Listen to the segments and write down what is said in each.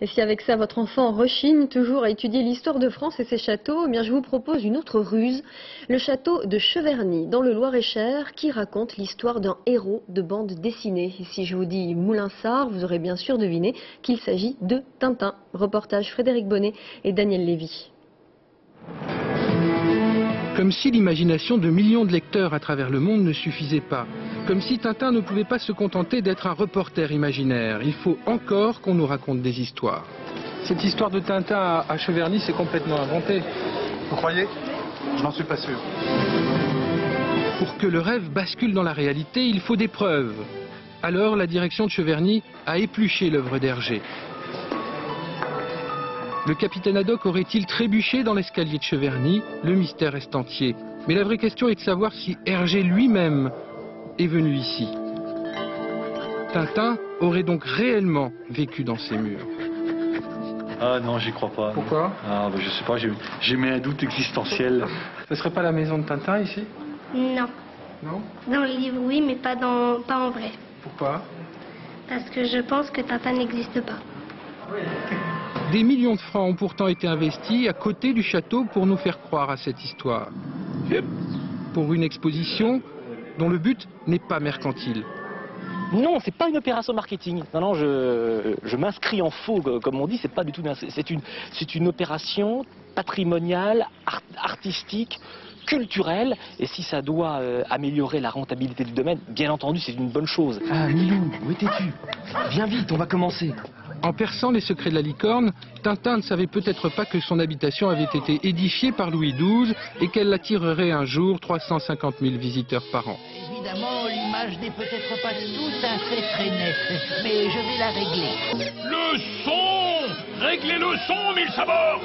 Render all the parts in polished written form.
Et si avec ça votre enfant rechigne toujours à étudier l'histoire de France et ses châteaux, eh bien je vous propose une autre ruse, le château de Cheverny dans le Loir-et-Cher qui raconte l'histoire d'un héros de bande dessinée. Et si je vous dis Moulinsart, vous aurez bien sûr deviné qu'il s'agit de Tintin. Reportage Frédéric Bonnet et Daniel Lévy. Comme si l'imagination de millions de lecteurs à travers le monde ne suffisait pas. Comme si Tintin ne pouvait pas se contenter d'être un reporter imaginaire. Il faut encore qu'on nous raconte des histoires. Cette histoire de Tintin à Cheverny, c'est complètement inventé. Vous croyez? Je n'en suis pas sûr. Pour que le rêve bascule dans la réalité, il faut des preuves. Alors la direction de Cheverny a épluché l'œuvre d'Hergé. Le capitaine Haddock aurait-il trébuché dans l'escalier de Cheverny? Le mystère reste entier. Mais la vraie question est de savoir si Hergé lui-même est venu ici. Tintin aurait donc réellement vécu dans ces murs. Ah non, j'y crois pas. Pourquoi? Ah bah, je sais pas, j'ai mis un doute existentiel. Ce serait pas la maison de Tintin ici? Non. Non? Dans le livre, oui, mais pas en vrai. Pourquoi? Parce que je pense que Tintin n'existe pas. Des millions de francs ont pourtant été investis à côté du château pour nous faire croire à cette histoire. Pour une exposition dont le but n'est pas mercantile. Non, c'est pas une opération marketing. Non, non, je m'inscris en faux, comme on dit. C'est pas du tout. C'est une opération patrimoniale, artistique, culturelle. Et si ça doit améliorer la rentabilité du domaine, bien entendu, c'est une bonne chose. Ah, Milou, où étais-tu? Viens vite, on va commencer. En perçant les secrets de la licorne, Tintin ne savait peut-être pas que son habitation avait été édifiée par Louis XII et qu'elle attirerait un jour 350 000 visiteurs par an. Évidemment, l'image n'est peut-être pas tout à fait très nette, mais je vais la régler. Le son! Réglez le son, mille sabords!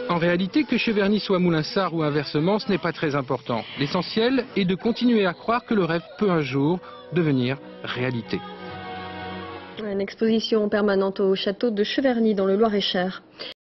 En réalité, que Cheverny soit Moulinsart ou inversement, ce n'est pas très important. L'essentiel est de continuer à croire que le rêve peut un jour devenir réalité. Une exposition permanente au château de Cheverny dans le Loir-et-Cher.